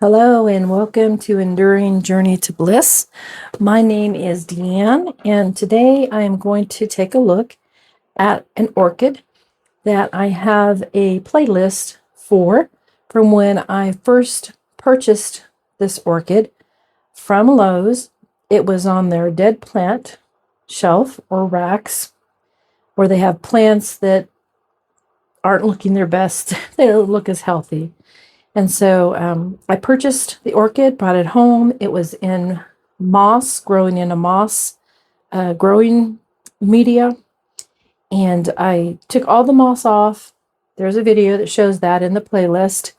Hello and welcome to Enduring Journey to Bliss. My name is Deanne, and today I am going to take a look at an orchid that I have a playlist for from when I first purchased this orchid from Lowe's. It was on their dead plant shelf or racks where they have plants that aren't looking their best. They don't look as healthy. And so I purchased the orchid, brought it home. It was in moss, growing in a moss growing media. And I took all the moss off. There's a video that shows that in the playlist.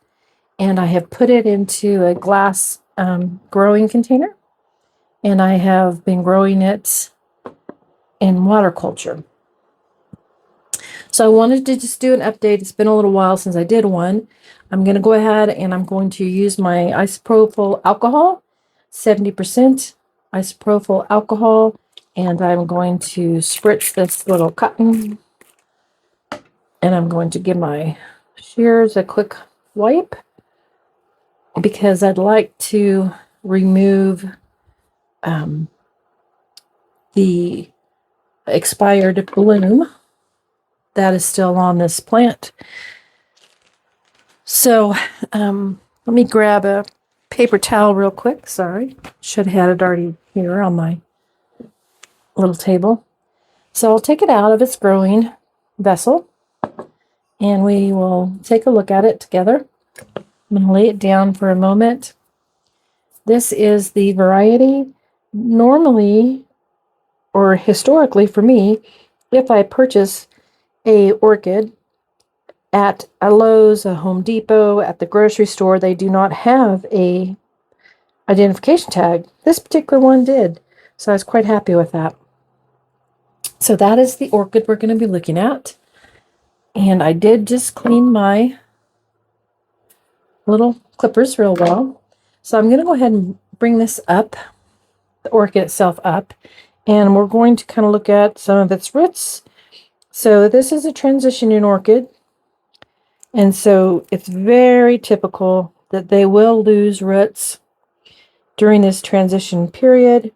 And I have put it into a glass growing container. And I have been growing it in water culture. So I wanted to just do an update. It's been a little while since I did one. I'm going to go ahead and I'm going to use my isopropyl alcohol, 70% isopropyl alcohol, and I'm going to spritz this little cotton, and I'm going to give my shears a quick wipe because I'd like to remove the expired bloom that is still on this plant. So let me grab a paper towel real quick. Sorry, should have had it already here on my little table. So I'll take it out of its growing vessel and we will take a look at it together. I'm going to lay it down for a moment. This is the variety. Normally, or historically for me, if I purchase a orchid at a Lowe's, a Home Depot, at the grocery store, they do not have a identification tag. This particular one did, so I was quite happy with that. So that is the orchid we're going to be looking at. And I did just clean my little clippers real well. So I'm going to go ahead and bring this up, the orchid itself up, and we're going to kind of look at some of its roots. So this is a transitioning orchid. And so it's very typical that they will lose roots during this transition period.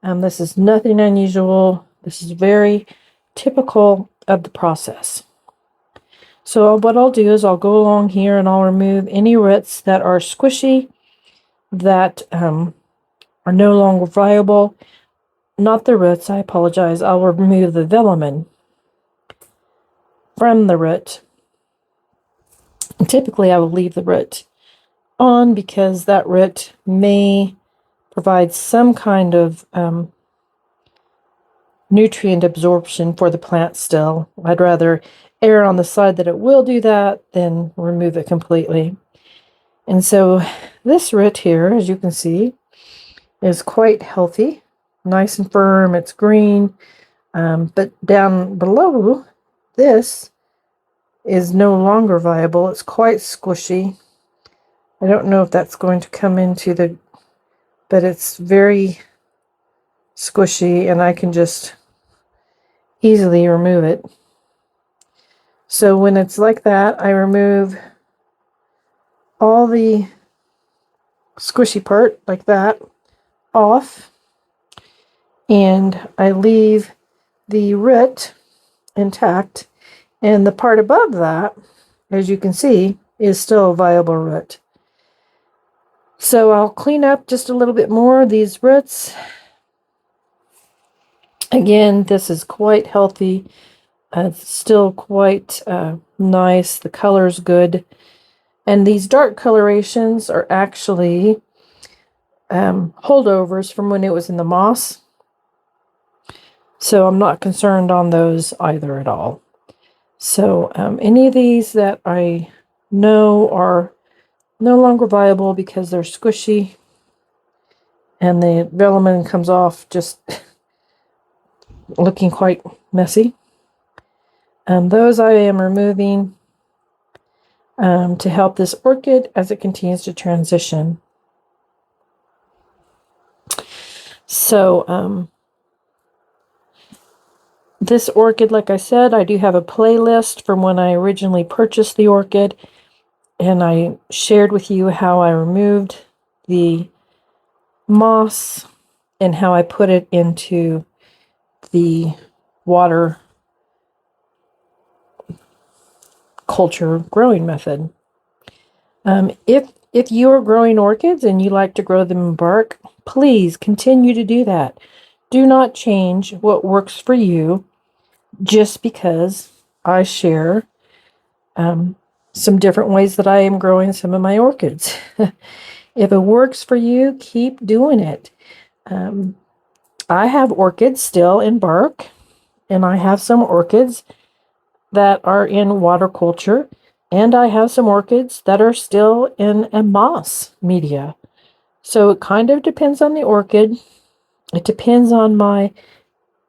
This is nothing unusual. This is very typical of the process. So what I'll do is I'll go along here and I'll remove any roots that are squishy, that are no longer viable. Not the roots, I apologize. I'll remove the velamen from the root. And typically I will leave the root on because that root may provide some kind of nutrient absorption for the plant still. I'd rather err on the side that it will do that than remove it completely. And so this root here, as you can see, is quite healthy, nice and firm. It's green, but down below this is no longer viable. It's quite squishy. I don't know if that's going to come into the, but it's very squishy and I can just easily remove it. So when it's like that, I remove all the squishy part like that off, and I leave the root intact, and the part above that, as you can see, is still a viable root. So I'll clean up just a little bit more of these roots. Again, this is quite healthy. It's still quite nice. The color's good. And these dark colorations are actually holdovers from when it was in the moss. So I'm not concerned on those either at all. So any of these that I know are no longer viable because they're squishy and the velamen comes off just looking quite messy. Those I am removing to help this orchid as it continues to transition. So this orchid, like I said, I do have a playlist from when I originally purchased the orchid. and I shared with you how I removed the moss and how I put it into the water culture growing method. If you are growing orchids and you like to grow them in bark, please continue to do that. Do not change what works for you just because I share some different ways that I am growing some of my orchids. If it works for you, keep doing it. I have orchids still in bark, and I have some orchids that are in water culture, and I have some orchids that are still in a moss media. So it kind of depends on the orchid. It depends on my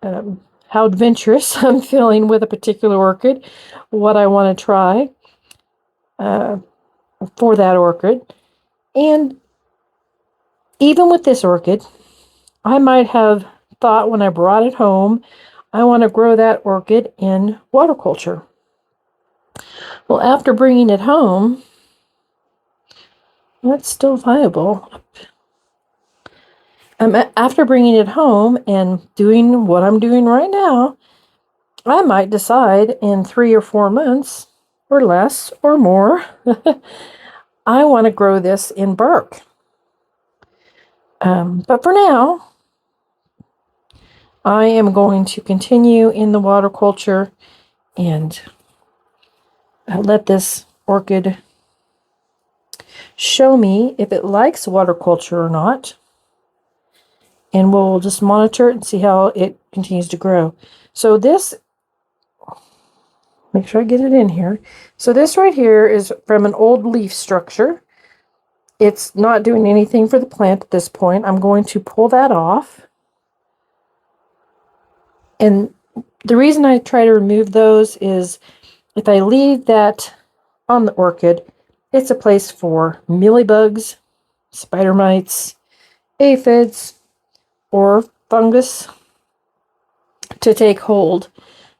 how adventurous I'm feeling with a particular orchid, what I want to try for that orchid. And even with this orchid, I might have thought when I brought it home, I want to grow that orchid in water culture. Well, after bringing it home, that's still viable. After bringing it home and doing what I'm doing right now, I might decide in 3 or 4 months, or less, or more, I want to grow this in bark. But for now, I am going to continue in the water culture and let this orchid show me if it likes water culture or not. And we'll just monitor it and see how it continues to grow. So this, make sure I get it in here. So this right here is from an old leaf structure. It's not doing anything for the plant at this point. I'm going to pull that off. And the reason I try to remove those is if I leave that on the orchid, it's a place for mealybugs, spider mites, aphids, or fungus to take hold.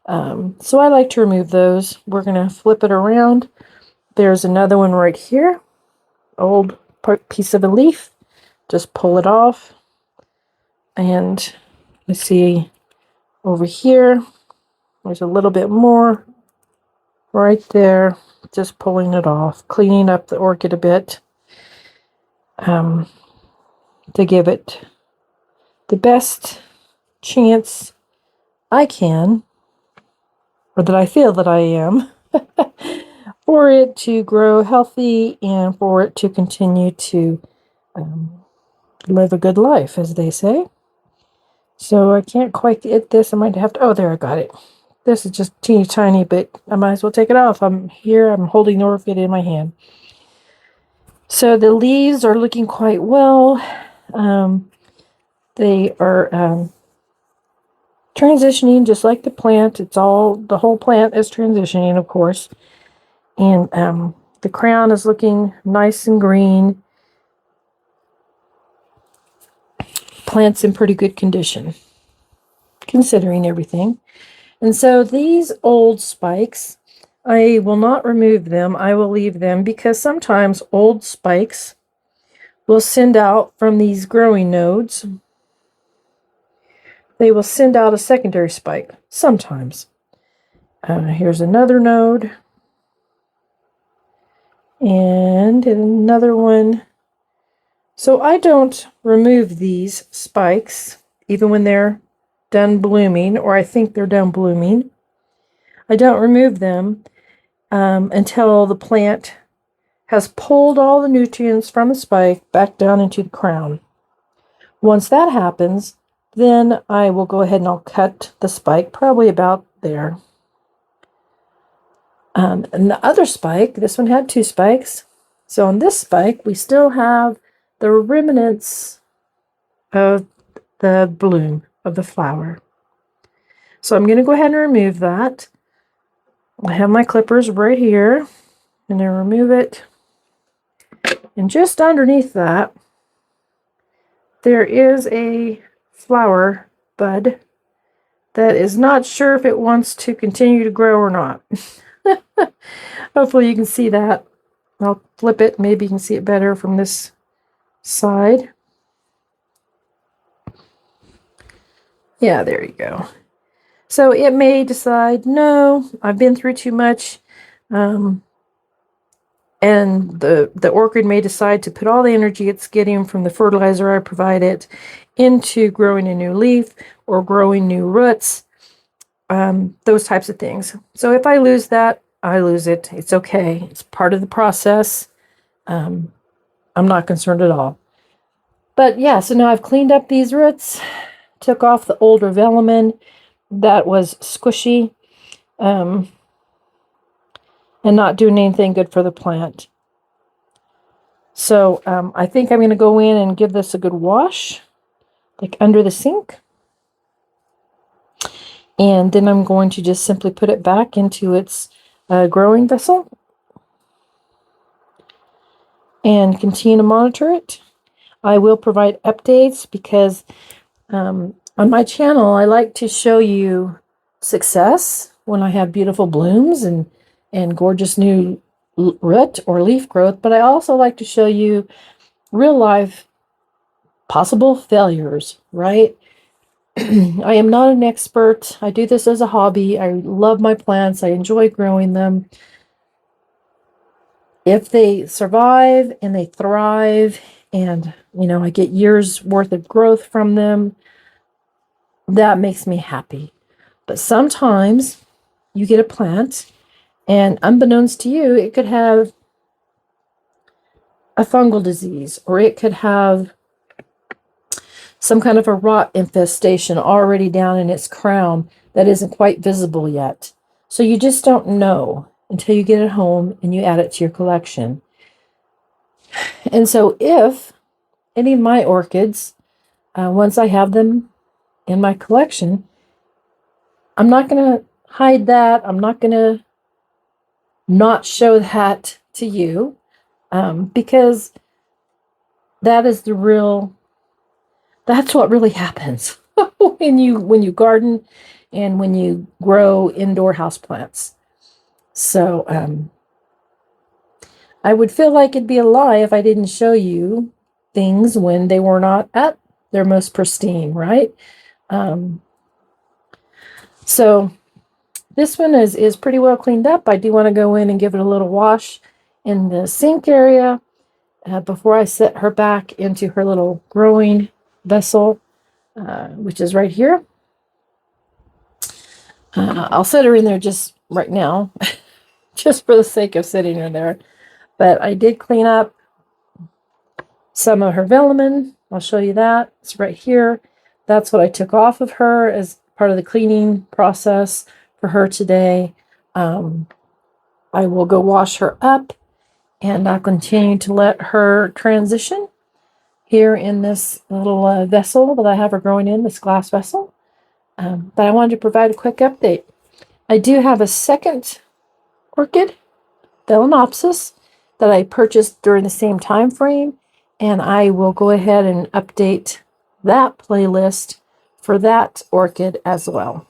So I like to remove those. We're going to flip it around. There's another one right here, old piece of a leaf. Just pull it off. And let's see over here, there's a little bit more right there. Just pulling it off, cleaning up the orchid a bit to give it the best chance I can, or that I feel that I am, for it to grow healthy and for it to continue to live a good life, as they say. So I can't quite get this. I might have to, oh, there, I got it. This is just teeny tiny, but I might as well take it off. I'm here, I'm holding the orchid in my hand. So the leaves are looking quite well. They are transitioning just like the plant. The whole plant is transitioning, of course. And the crown is looking nice and green. Plant's in pretty good condition, considering everything. And so these old spikes, I will not remove them. I will leave them because sometimes old spikes will send out from these growing nodes. They will send out a secondary spike sometimes. Here's another node. And another one. So I don't remove these spikes, even when they're done blooming, or I think they're done blooming. I don't remove them until the plant has pulled all the nutrients from the spike back down into the crown. Once that happens, then I will go ahead and I'll cut the spike probably about there. And the other spike, this one had 2 spikes. So on this spike, we still have the remnants of the bloom of the flower. So I'm going to go ahead and remove that. I have my clippers right here, and I remove it. And just underneath that, there is a flower bud that is not sure if it wants to continue to grow or not. Hopefully you can see that. I'll flip it. Maybe you can see it better from this side. Yeah, there you go. So it may decide, no, I've been through too much. And the orchid may decide to put all the energy it's getting from the fertilizer I provide it into growing a new leaf or growing new roots, those types of things. So if I lose that, I lose it. It's okay. It's part of the process. I'm not concerned at all. But yeah, so now I've cleaned up these roots, took off the older velamen that was squishy, and not doing anything good for the plant. So I think I'm going to go in and give this a good wash, like under the sink. And then I'm going to just simply put it back into its growing vessel and continue to monitor it. I will provide updates because on my channel, I like to show you success when I have beautiful blooms and gorgeous new root or leaf growth, but I also like to show you real life possible failures, right? I am not an expert. I do this as a hobby. I love my plants. I enjoy growing them. If they survive and they thrive and, I get years worth of growth from them, that makes me happy. But sometimes you get a plant and unbeknownst to you, it could have a fungal disease or it could have some kind of a rot infestation already down in its crown that isn't quite visible yet. So you just don't know until you get it home and you add it to your collection. And so if any of my orchids, once I have them in my collection, I'm not going to hide that. I'm not going to not show that to you because that's what really happens when you garden and when you grow indoor houseplants. So I would feel like it'd be a lie if I didn't show you things when they were not at their most pristine, right? So this one is pretty well cleaned up. I do want to go in and give it a little wash in the sink area before I set her back into her little growing vessel, which is right here. I'll set her in there just right now, just for the sake of sitting her there. But I did clean up some of her velamen. I'll show you that. It's right here. That's what I took off of her as part of the cleaning process for her today. I will go wash her up, and I'll continue to let her transition here in this little vessel that I have her growing in, this glass vessel. But I wanted to provide a quick update. I do have a second orchid, Phalaenopsis, that I purchased during the same time frame, and I will go ahead and update that playlist for that orchid as well.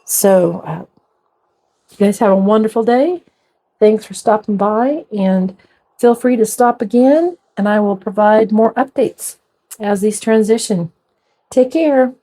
So you guys have a wonderful day. Thanks for stopping by, and feel free to stop again, and I will provide more updates as these transition. Take care.